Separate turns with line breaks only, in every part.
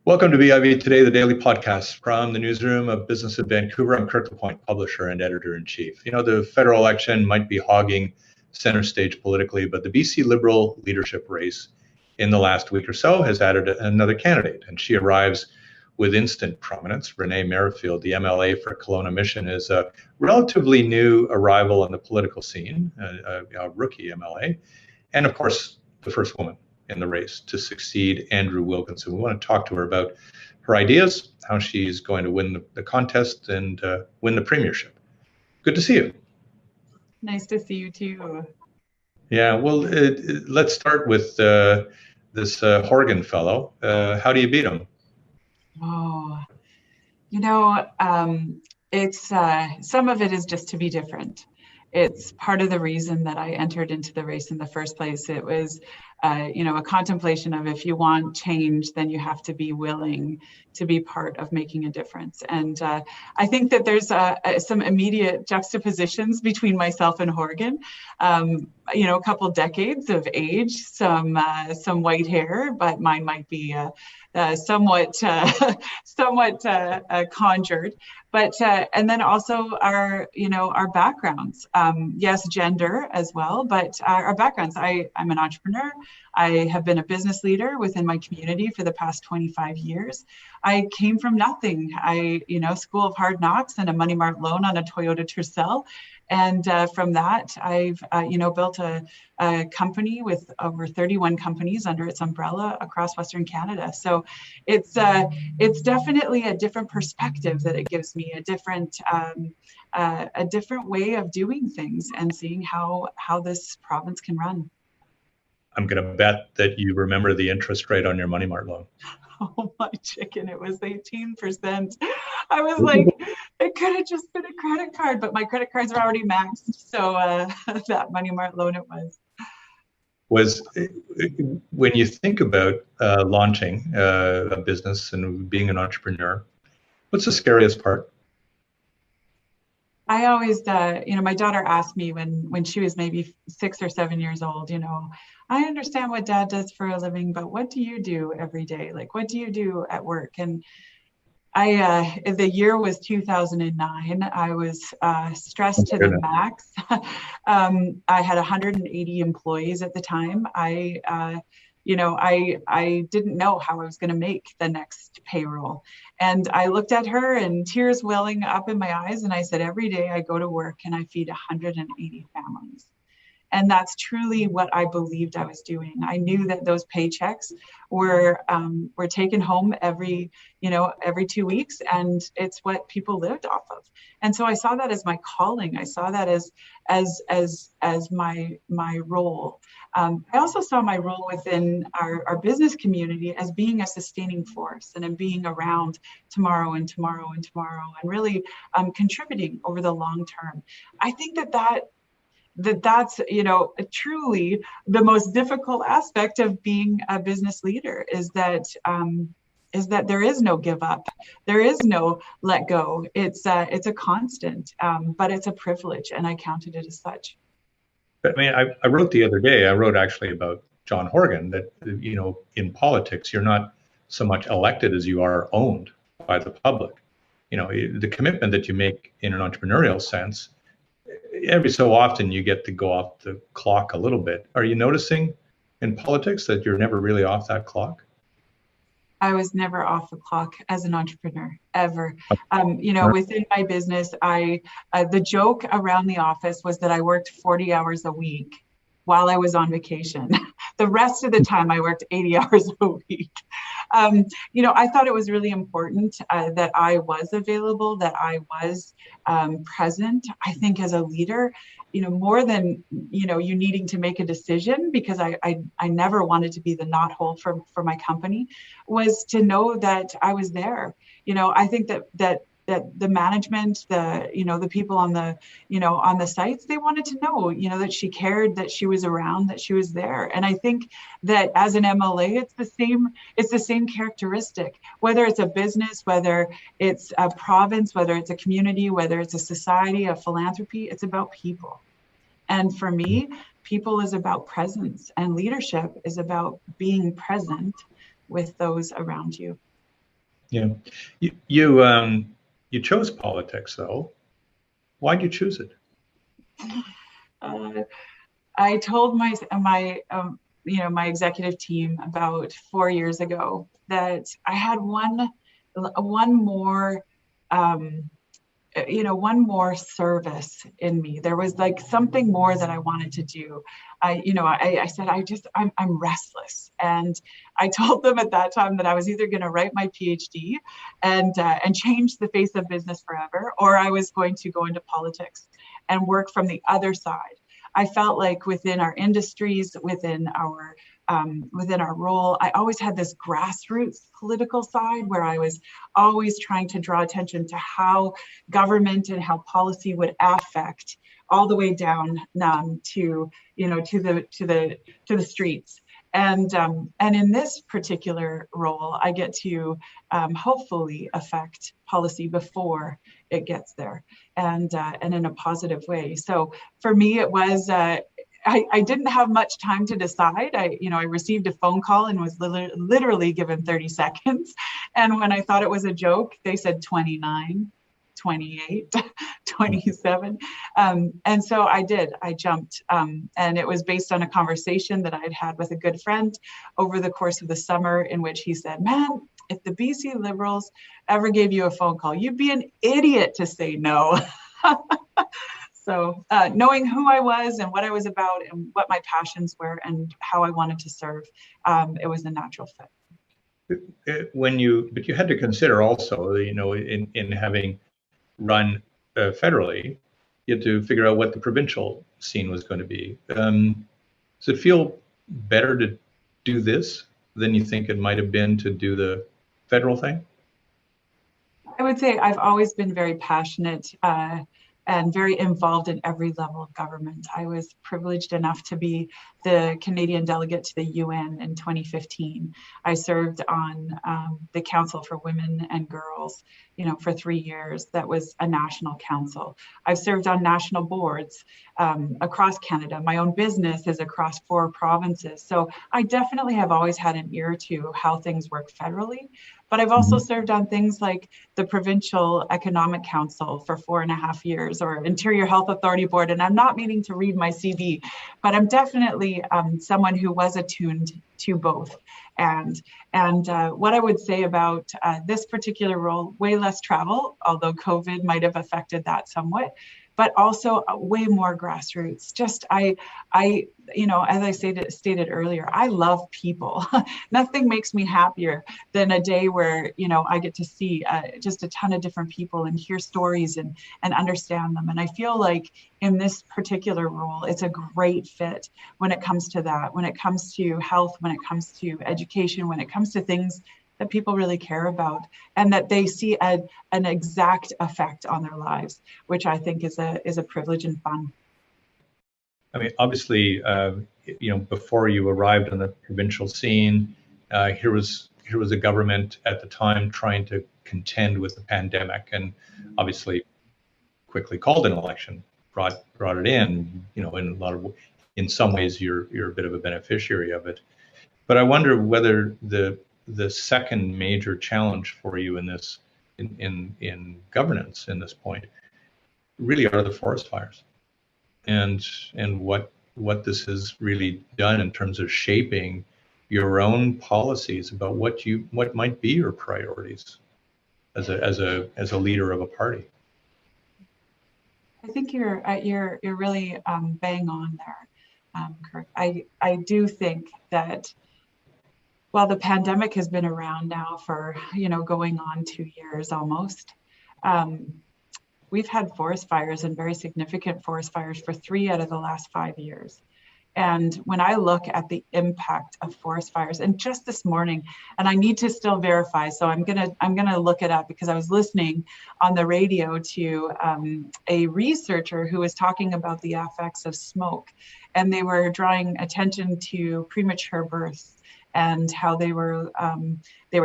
Welcome to BIV Today, the daily podcast from the newsroom of Business of Vancouver. I'm Kirk LaPointe, publisher and editor-in-chief. You know, the federal election might be hogging center stage politically, but the BC Liberal leadership race in the last week or so has added another candidate, and she arrives with instant prominence. Renee Merrifield, the MLA for Kelowna-Mission, is a relatively new arrival on the political scene, a rookie MLA, and of course, the first woman in the race to succeed Andrew Wilkinson. We want to talk to her about her ideas, how she's going to win the contest and win the premiership. Good to see you.
Nice to see you too.
Yeah, well, let's start with this Horgan fellow. How do you beat him?
Oh, it's some of it is just to be different. It's part of the reason that I entered into the race in the first place. It was, a contemplation of if you want change, then you have to be willing to be part of making a difference. And I think that there's some immediate juxtapositions between myself and Horgan. A couple decades of age, some white hair, but mine might be somewhat conjured. But and then also our backgrounds. Yes, gender as well, but our backgrounds. I'm an entrepreneur. I have been a business leader within my community for the past 25 years. I came from nothing. School of hard knocks and a money market loan on a Toyota Tercel. And from that, I've built a company with over 31 companies under its umbrella across Western Canada. So it's definitely a different perspective that it gives me, a different way of doing things and seeing how this province can run.
I'm going to bet that you remember the interest rate on your money market loan.
Oh my chicken, it was 18%. I was like, it could have just been a credit card, but my credit cards are already maxed. So that money market loan it was.
When you think about launching a business and being an entrepreneur, what's the scariest part?
I always, my daughter asked me when she was maybe 6 or 7 years old, I understand what dad does for a living, but what do you do every day? Like, what do you do at work? And the year was 2009. I was stressed to the max. I had 180 employees at the time. I didn't know how I was going to make the next payroll. And I looked at her and tears welling up in my eyes. And I said, every day I go to work and I feed 180 families. And that's truly what I believed I was doing. I knew that those paychecks were taken home every 2 weeks, and it's what people lived off of. And so I saw that as my calling. I saw that as my role. I also saw my role within our business community as being a sustaining force and in being around tomorrow and tomorrow and tomorrow, and really contributing over the long term. I think that's truly the most difficult aspect of being a business leader is that there is no give up, there is no let go. It's a constant, but it's a privilege, and I counted it as such.
But I mean, I wrote the other day. I wrote actually about John Horgan that in politics you're not so much elected as you are owned by the public. The commitment that you make in an entrepreneurial sense. Every so often you get to go off the clock a little bit. Are you noticing in politics that you're never really off that clock?
I was never off the clock as an entrepreneur, ever. Within my business, the joke around the office was that I worked 40 hours a week while I was on vacation. The rest of the time I worked 80 hours a week. I thought it was really important that I was available, that I was present. I think as a leader, more than, you needing to make a decision, because I never wanted to be the knothole for my company, was to know that I was there. I think that the management, the people on the sites, they wanted to know, that she cared, that she was around, that she was there. And I think that as an MLA, it's the same characteristic, whether it's a business, whether it's a province, whether it's a community, whether it's a society, a philanthropy, it's about people. And for me, people is about presence, and leadership is about being present with those around you.
Yeah. You chose politics though. Why did you choose it?
Uh, I told my executive team about 4 years ago that I had one more one more service in me. There was like something more that I wanted to do. I said, I'm restless. And I told them at that time that I was either going to write my PhD and change the face of business forever, or I was going to go into politics and work from the other side. I felt like within our industries, within our role, I always had this grassroots political side where I was always trying to draw attention to how government and how policy would affect all the way down to the streets. And in this particular role, I get to hopefully affect policy before it gets there, and in a positive way. So for me, it was I didn't have much time to decide. I received a phone call and was literally given 30 seconds. And when I thought it was a joke, they said 29, 28, 27. And so I did. I jumped. And it was based on a conversation that I had had with a good friend over the course of the summer, in which he said, man, if the BC Liberals ever gave you a phone call, you'd be an idiot to say no. So knowing who I was and what I was about and what my passions were and how I wanted to serve, it was a natural fit.
But you had to consider also, in having run federally, you had to figure out what the provincial scene was going to be. Does it feel better to do this than you think it might have been to do the federal thing?
I would say I've always been very passionate and very involved in every level of government. I was privileged enough to be the Canadian delegate to the UN in 2015. I served on the Council for Women and Girls, for 3 years. That was a national council. I've served on national boards across Canada. My own business is across 4 provinces. So I definitely have always had an ear to how things work federally. But I've also served on things like the Provincial Economic Council for 4.5 years, or Interior Health Authority Board. And I'm not meaning to read my CV, but I'm definitely someone who was attuned to both. And what I would say about this particular role, way less travel, although COVID might have affected that somewhat, but also way more grassroots. Just as I stated earlier, I love people. Nothing makes me happier than a day where, I get to see just a ton of different people and hear stories and understand them. And I feel like in this particular role, it's a great fit when it comes to that, when it comes to health, when it comes to education, when it comes to things that people really care about and that they see an exact effect on their lives, which I think is a privilege and fun.
I mean, obviously, before you arrived on the provincial scene, here was a government at the time trying to contend with the pandemic, and obviously quickly called an election, brought it in. In some ways, you're a bit of a beneficiary of it. But I wonder whether the second major challenge for you in this in governance in this point really are the forest fires, and what this has really done in terms of shaping your own policies about what might be your priorities as a leader of a party.
I think you're really bang on there, Kirk. I do think that while the pandemic has been around now for, going on 2 years almost, we've had forest fires and very significant forest fires for 3 out of the last 5 years. And when I look at the impact of forest fires, and just this morning, and I need to still verify, so I'm gonna look it up because I was listening on the radio to a researcher who was talking about the effects of smoke, and they were drawing attention to premature births and how they were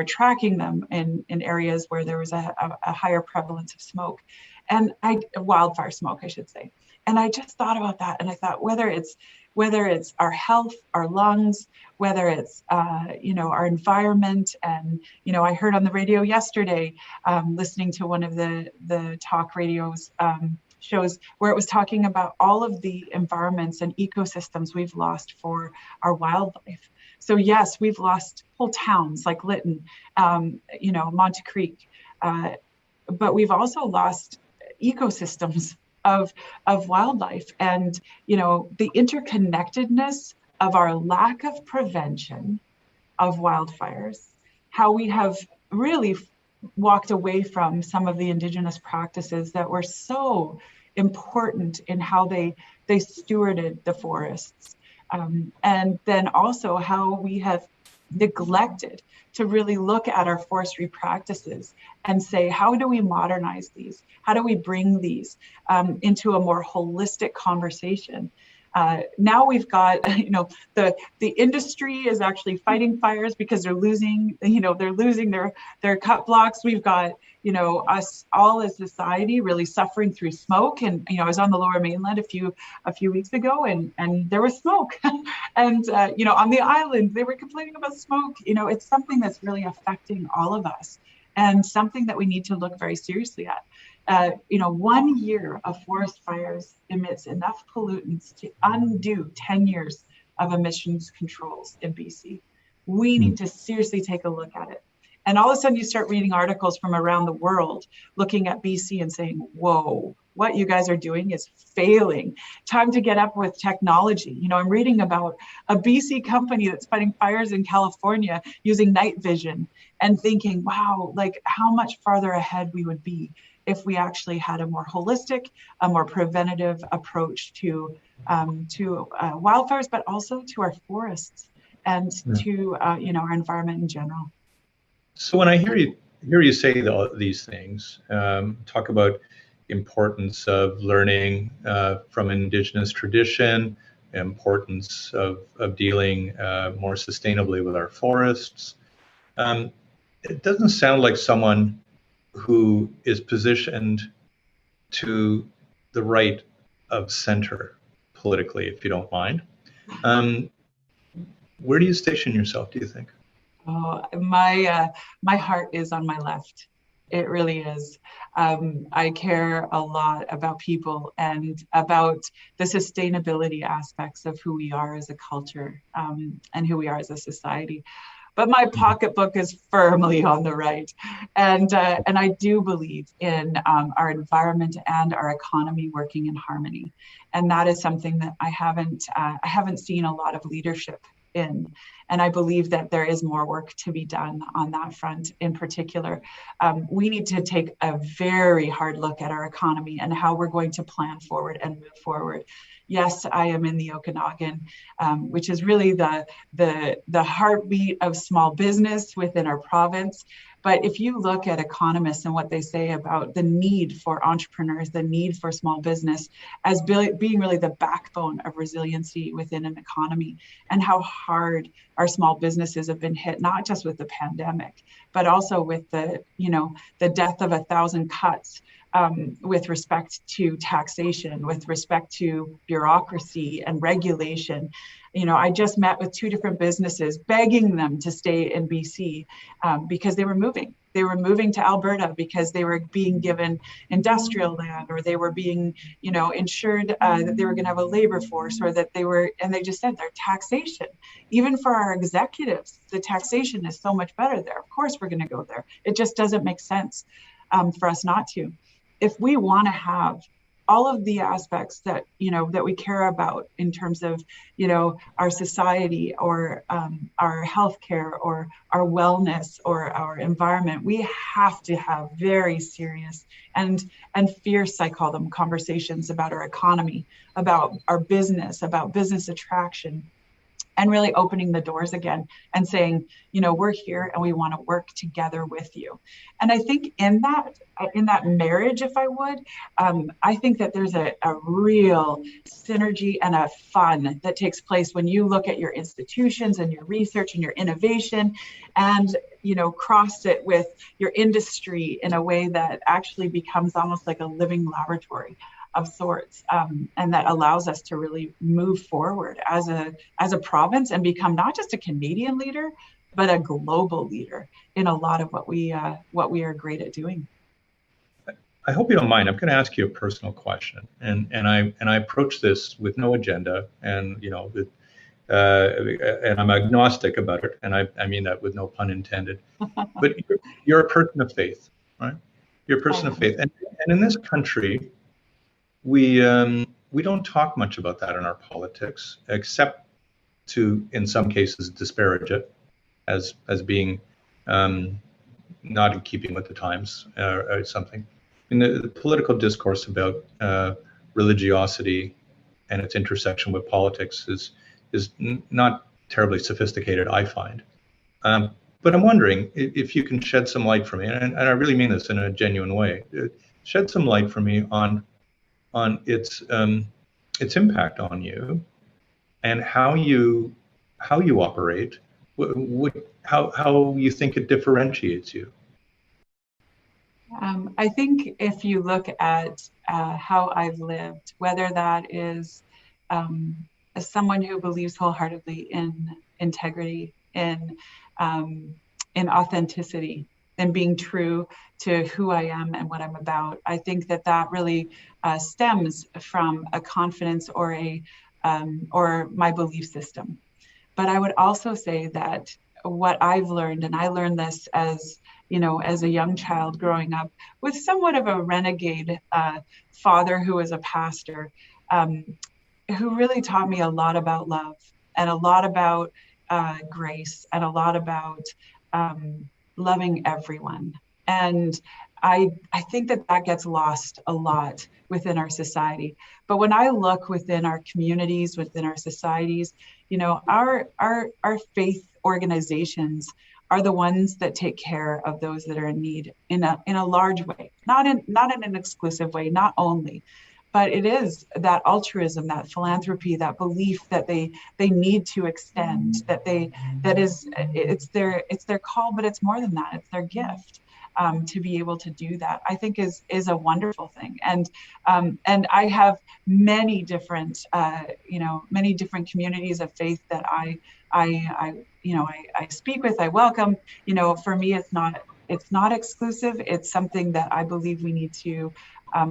tracking them in areas where there was a higher prevalence of smoke, and wildfire smoke, I should say. And I just thought about that, and I thought whether it's whether it's our health, our lungs, whether it's, our environment. And, I heard on the radio yesterday, listening to one of the talk radios shows where it was talking about all of the environments and ecosystems we've lost for our wildlife. So yes, we've lost whole towns like Lytton, Monte Creek, but we've also lost ecosystems of wildlife, and the interconnectedness of our lack of prevention of wildfires, how we have really walked away from some of the Indigenous practices that were so important in how they stewarded the forests, and then also how we have neglected to really look at our forestry practices and say, how do we modernize these? How do we bring these into a more holistic conversation? Now we've got, the industry is actually fighting fires because they're losing their cut blocks. We've got, us all as society really suffering through smoke. And, I was on the Lower Mainland a few weeks ago, and there was smoke. And, on the island, they were complaining about smoke. It's something that's really affecting all of us, and something that we need to look very seriously at. 1 year of forest fires emits enough pollutants to undo 10 years of emissions controls in BC. We need to seriously take a look at it. And all of a sudden you start reading articles from around the world looking at BC and saying, whoa, what you guys are doing is failing. Time to get up with technology. I'm reading about a BC company that's fighting fires in California using night vision, and thinking, wow, like how much farther ahead we would be if we actually had a more holistic, a more preventative approach to wildfires, but also to our forests and to our environment in general.
So when I hear you say these things, talk about importance of learning from Indigenous tradition, importance of dealing more sustainably with our forests, it doesn't sound like someone who is positioned to the right of center politically, if you don't mind. Where do you station yourself, do you think?
Oh, my heart is on my left. It really is. I care a lot about people and about the sustainability aspects of who we are as a culture, and who we are as a society. But my pocketbook is firmly on the right, and I do believe in our environment and our economy working in harmony, and that is something that I haven't seen a lot of leadership in, and I believe that there is more work to be done on that front. In particular, we need to take a very hard look at our economy and how we're going to plan forward and move forward. Yes, I am in the Okanagan, which is really the heartbeat of small business within our province. But if you look at economists and what they say about the need for entrepreneurs, the need for small business as being really the backbone of resiliency within an economy, and how hard our small businesses have been hit, not just with the pandemic, but also with the death of 1,000 cuts. With respect to taxation, with respect to bureaucracy and regulation. I just met with 2 different businesses begging them to stay in BC because they were moving. They were moving to Alberta because they were being given industrial land, or they were being, ensured that they were going to have a labor force, or that and they just said their taxation, even for our executives, the taxation is so much better there. Of course, we're going to go there. It just doesn't make sense for us not to. If we want to have all of the aspects that that we care about in terms of our society, or our healthcare, or our wellness, or our environment, we have to have very serious and fierce, I call them, conversations about our economy, about our business, about business attraction, and really opening the doors again and saying, we're here and we want to work together with you. And I think in that marriage, if I would, I think that there's a real synergy and a fun that takes place when you look at your institutions and your research and your innovation, and cross it with your industry in a way that actually becomes almost like a living laboratory. of sorts, and that allows us to really move forward as a province and become not just a Canadian leader, but a global leader in a lot of what we are great at doing.
I hope you don't mind. I'm going to ask you a personal question, and I approach this with no agenda, and and I'm agnostic about it, and I mean that with no pun intended. But you're a person of faith, right? You're a person of faith, and in this country, we don't talk much about that in our politics, except to, in some cases, disparage it as being not in keeping with the times or something. I mean, the political discourse about religiosity and its intersection with politics is not terribly sophisticated, I find. But I'm wondering if you can shed some light for me, and I really mean this in a genuine way. Shed some light for me on its impact on you and how you operate, how you think it differentiates you.
I think if you look at how I've lived, whether that is as someone who believes wholeheartedly in integrity, in authenticity, and being true to who I am and what I'm about, I think that really stems from a confidence or my belief system. But I would also say that what I've learned, and I learned this as a young child growing up with somewhat of a renegade father who was a pastor, who really taught me a lot about love and a lot about grace and a lot about loving everyone. And I think that gets lost a lot within our society. But when I look within our communities, within our societies, our faith organizations are the ones that take care of those that are in need in a large way, not in an exclusive way, not only, but it is that altruism, that philanthropy, that belief that they need to extend, it's their call, but it's more than that, it's their gift. To be able to do that, I think is a wonderful thing. And I have many different communities of faith that I speak with, I welcome. For me, it's not exclusive. It's something that I believe we need to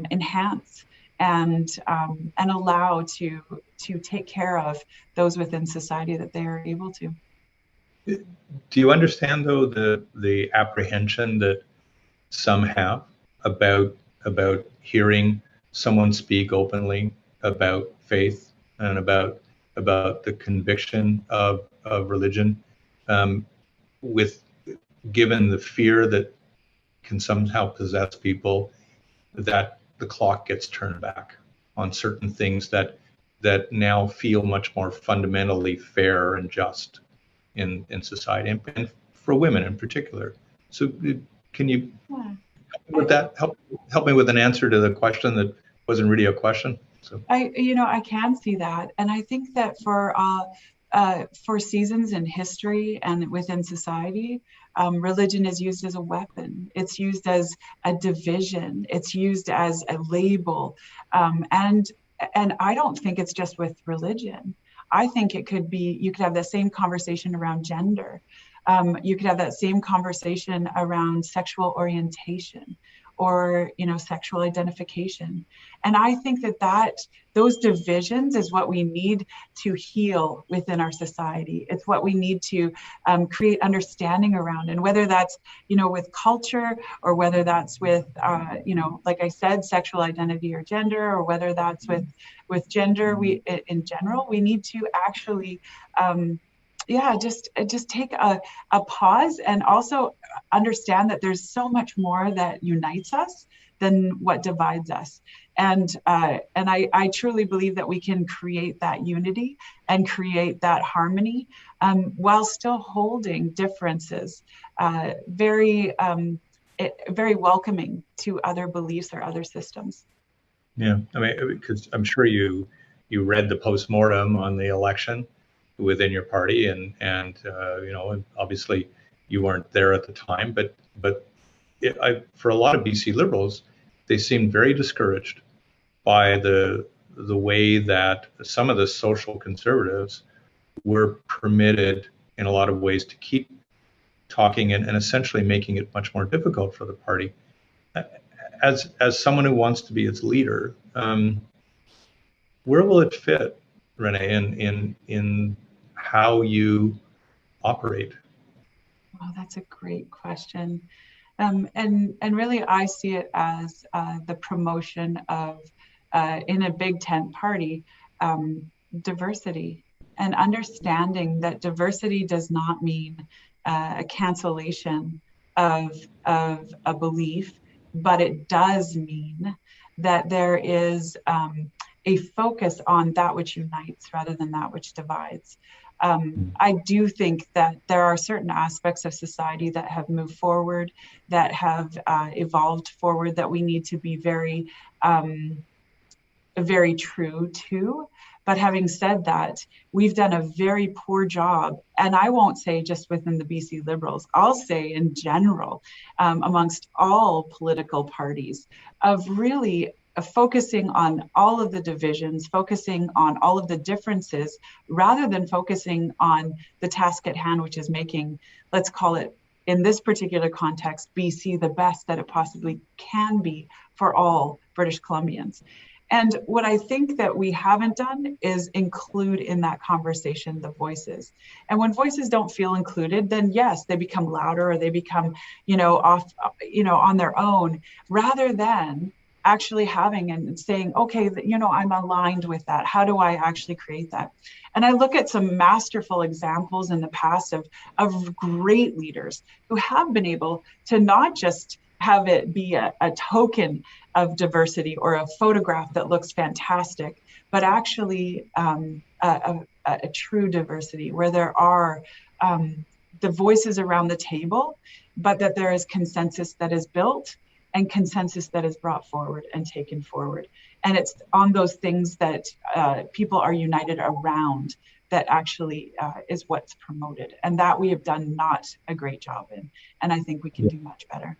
enhance and allow to take care of those within society that they are able to.
Do you understand, though, the apprehension that some have about hearing someone speak openly about faith and about the conviction of religion, given the fear that can somehow possess people, that the clock gets turned back on certain things that now feel much more fundamentally fair and just in society, and for women in particular. So can you with that help me with an answer to the question that wasn't really a question? So
I can see that, and I think that for seasons in history and within society, religion is used as a weapon. It's used as a division. It's used as a label, and I don't think it's just with religion. I think you could have the same conversation around gender. You could have that same conversation around sexual orientation or sexual identification. And I think that those divisions is what we need to heal within our society. It's what we need to create understanding around, and whether that's with culture, or whether that's with like I said, sexual identity or gender, or whether that's with gender, in general, we need to actually just take a pause and also understand that there's so much more that unites us than what divides us. And I truly believe that we can create that unity and create that harmony while still holding differences, very welcoming to other beliefs or other systems.
Yeah, I mean, because I'm sure you read the postmortem on the election within your party, and obviously you weren't there at the time, but for a lot of BC Liberals, they seemed very discouraged by the way that some of the social conservatives were permitted in a lot of ways to keep talking and essentially making it much more difficult for the party. As someone who wants to be its leader, where will it fit, Renee, in how you operate?
Oh, that's a great question. And really, I see it as the promotion of, in a big tent party, diversity, and understanding that diversity does not mean a cancellation of a belief, but it does mean that there is a focus on that which unites rather than that which divides. I do think that there are certain aspects of society that have moved forward, that have evolved forward, that we need to be very, very true to. But having said that, we've done a very poor job, and I won't say just within the BC Liberals, I'll say in general, amongst all political parties, of really focusing on all of the divisions, focusing on all of the differences, rather than focusing on the task at hand, which is making, let's call it, in this particular context, BC the best that it possibly can be for all British Columbians. And what I think that we haven't done is include in that conversation the voices. And when voices don't feel included, then yes, they become louder, or they become, off, on their own, rather than actually having and saying, okay, I'm aligned with that. How do I actually create that? And I look at some masterful examples in the past of great leaders who have been able to not just have it be a token of diversity or a photograph that looks fantastic, but actually a true diversity where there are the voices around the table, but that there is consensus that is built and consensus that is brought forward and taken forward. And it's on those things that people are united around that actually is what's promoted. And that we have done not a great job in. And I think we can do much better.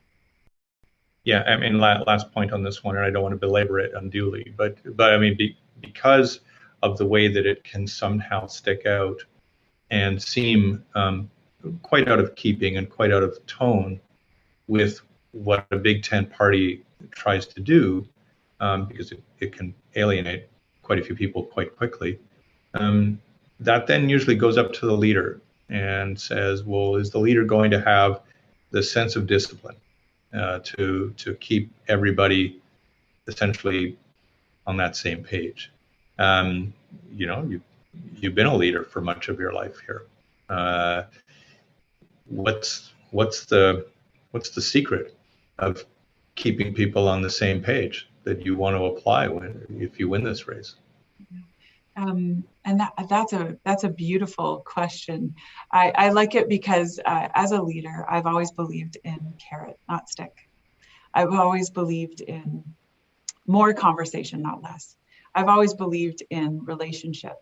Yeah, I mean, last point on this one, and I don't want to belabor it unduly, but I mean, because of the way that it can somehow stick out and seem quite out of keeping and quite out of tone with what a Big Tent party tries to do, because it can alienate quite a few people quite quickly. That then usually goes up to the leader and says, well, is the leader going to have the sense of discipline to keep everybody essentially on that same page? You've been a leader for much of your life here. What's the secret of keeping people on the same page that you want to apply if you win this race?
And that's a beautiful question. I like it because as a leader, I've always believed in carrot, not stick. I've always believed in more conversation, not less. I've always believed in relationship,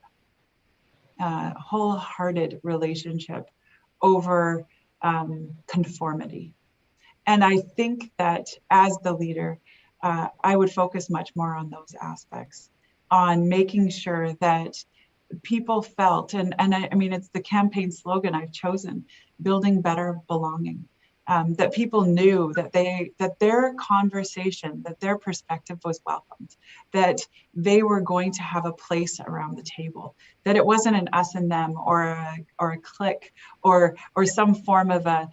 wholehearted relationship over conformity. And I think that as the leader, I would focus much more on those aspects, on making sure that people felt, and I mean, it's the campaign slogan I've chosen, building better belonging, that people knew that their conversation, that their perspective was welcomed, that they were going to have a place around the table, that it wasn't an us and them or a clique or some form of a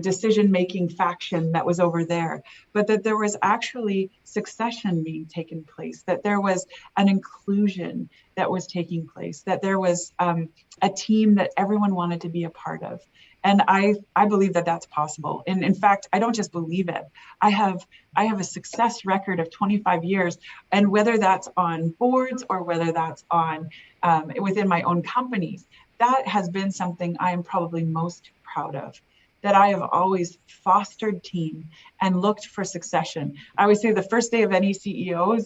decision-making faction that was over there, but that there was actually succession being taken place, that there was an inclusion that was taking place, that there was a team that everyone wanted to be a part of. And I believe that that's possible. And in fact, I don't just believe it. I have a success record of 25 years. And whether that's on boards or whether that's on within my own companies, that has been something I am probably most proud of, that I have always fostered team and looked for succession. I always say the first day of any CEO,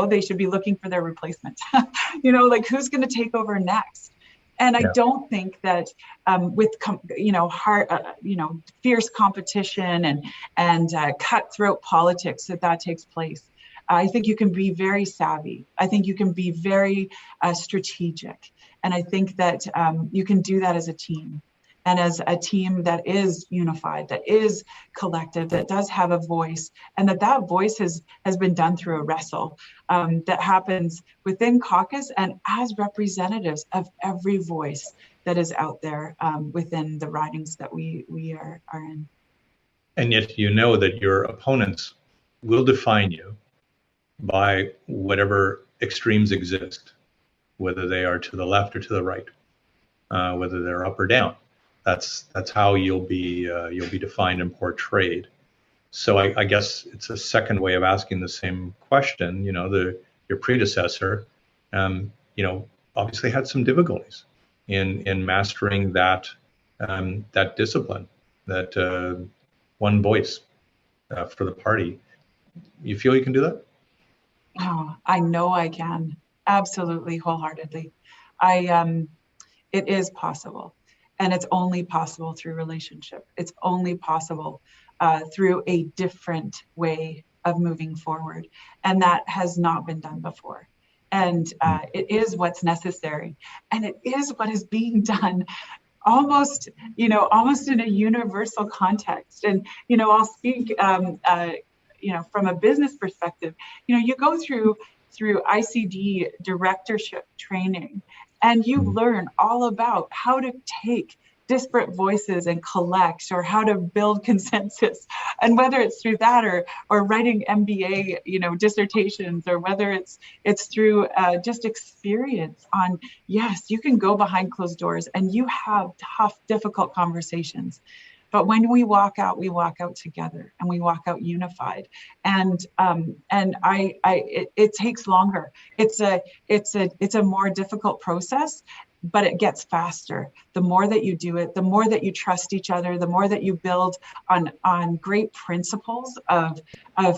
they should be looking for their replacement. Like who's going to take over next? And I
Yeah.
don't think that with fierce competition and cutthroat politics that takes place. I think you can be very savvy. I think you can be very strategic, and I think that you can do that as a team. And as a team that is unified, that is collective, that does have a voice, and that voice has been done through a wrestle that happens within caucus and as representatives of every voice that is out there within the ridings that we are in.
And yet you know that your opponents will define you by whatever extremes exist, whether they are to the left or to the right, whether they're up or down. That's how you'll be defined and portrayed. So I guess it's a second way of asking the same question. Your predecessor, obviously had some difficulties in mastering that discipline, that one voice for the party. You feel you can do that?
Oh, I know I can. Absolutely, wholeheartedly. It is possible. And it's only possible through relationship. It's only possible through a different way of moving forward. And that has not been done before. And it is what's necessary. And it is what is being done almost in a universal context. And, I'll speak, from a business perspective. You go through ICD directorship training, and you learn all about how to take disparate voices and collect, or how to build consensus. And whether it's through that or writing MBA, dissertations, or whether it's through just experience on, yes, you can go behind closed doors and you have tough, difficult conversations. But when we walk out together, and we walk out unified. And it takes longer. It's a more difficult process, but it gets faster. The more that you do it, the more that you trust each other, the more that you build on great principles of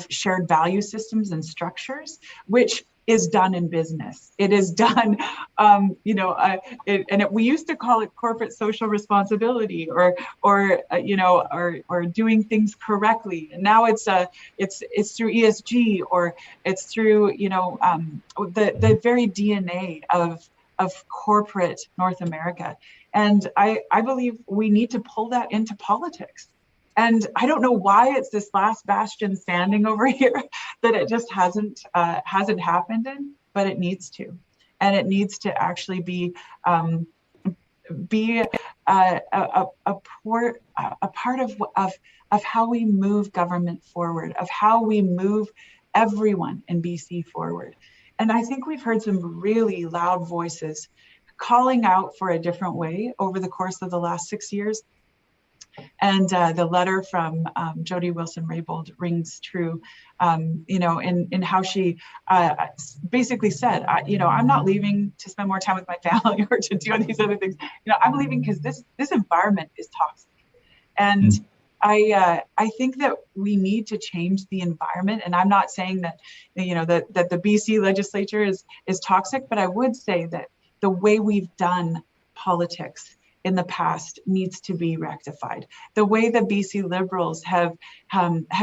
shared value systems and structures, which is done in business. It is done, we used to call it corporate social responsibility, or doing things correctly. And now it's through ESG, or it's through the very DNA of corporate North America. And I believe we need to pull that into politics. And I don't know why it's this last bastion standing over here that it just hasn't happened in, but it needs to. And it needs to actually be a part of how we move government forward, of how we move everyone in BC forward. And I think we've heard some really loud voices calling out for a different way over the course of the last 6 years. And the letter from Jody Wilson-Raybould rings true, in how she basically said, I'm not leaving to spend more time with my family or to do these other things. I'm leaving because this environment is toxic. And I think that we need to change the environment. And I'm not saying that, that the BC legislature is toxic, but I would say that the way we've done politics in the past needs to be rectified. The way the BC Liberals have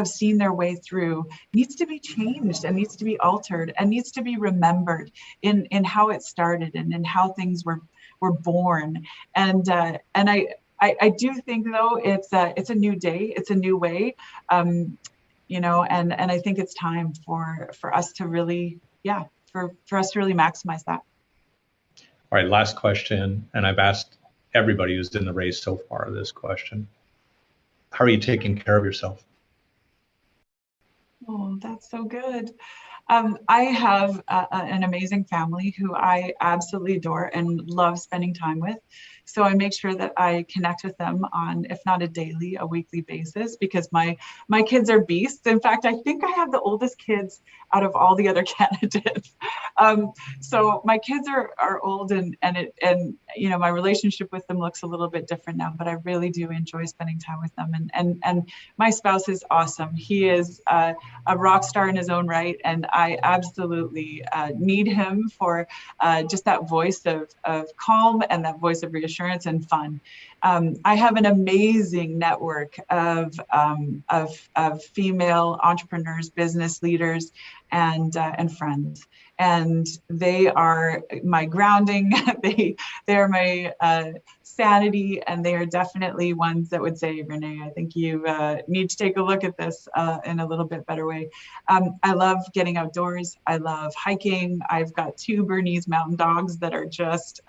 seen their way through needs to be changed, and needs to be altered, and needs to be remembered in how it started and in how things were born. And I do think, though, it's a new day, it's a new way, and I think it's time for us to really, for us to really maximize that.
All right, last question, and I've asked everybody who's in the race so far this question. How are you taking care of yourself?
Oh, that's so good. I have an amazing family who I absolutely adore and love spending time with. So I make sure that I connect with them on, if not a daily, a weekly basis, because my kids are beasts. In fact, I think I have the oldest kids out of all the other candidates. So my kids are old, and my relationship with them looks a little bit different now, but I really do enjoy spending time with them. And my spouse is awesome. He is a rock star in his own right, and I absolutely need him for just that voice of calm and that voice of reassurance and fun. I have an amazing network of female entrepreneurs, business leaders, and friends, and they are my grounding. they are my sanity, and they are definitely ones that would say, Renee, I think you need to take a look at this in a little bit better way. I love getting outdoors. I love hiking. I've got 2 Bernese mountain dogs that are just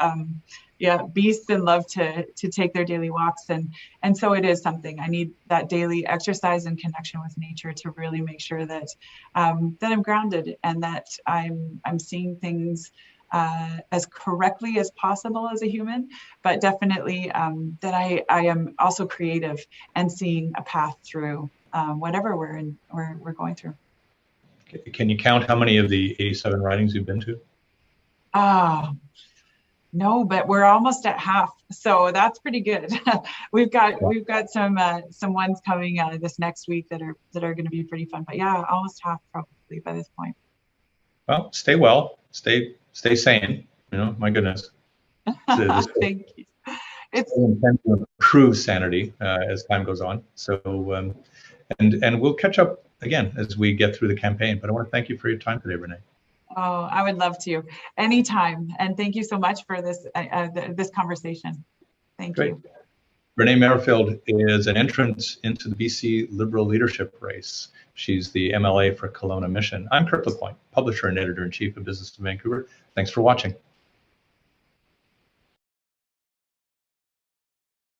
beasts and love to take their daily walks, and so it is something I need, that daily exercise and connection with nature, to really make sure that that I'm grounded and that I'm seeing things as correctly as possible as a human, but definitely that I am also creative and seeing a path through whatever we're going through.
Can you count how many of the 87 ridings you've been to?
No, but we're almost at half, so that's pretty good. we've got some ones coming this next week that are going to be pretty fun. But yeah, almost half probably by this point.
Well, stay well, stay sane. You know, my goodness.
Thank you. It's
intend to improve sanity as time goes on. So, and we'll catch up again as we get through the campaign. But I want to thank you for your time today, Renee.
Oh, I would love to anytime. And thank you so much for this this conversation. Thank you.
Renee Merrifield is an entrant into the BC Liberal leadership race. She's the MLA for Kelowna-Mission. I'm Kirk LaPointe, publisher and editor-in-chief of Business of Vancouver. Thanks for watching.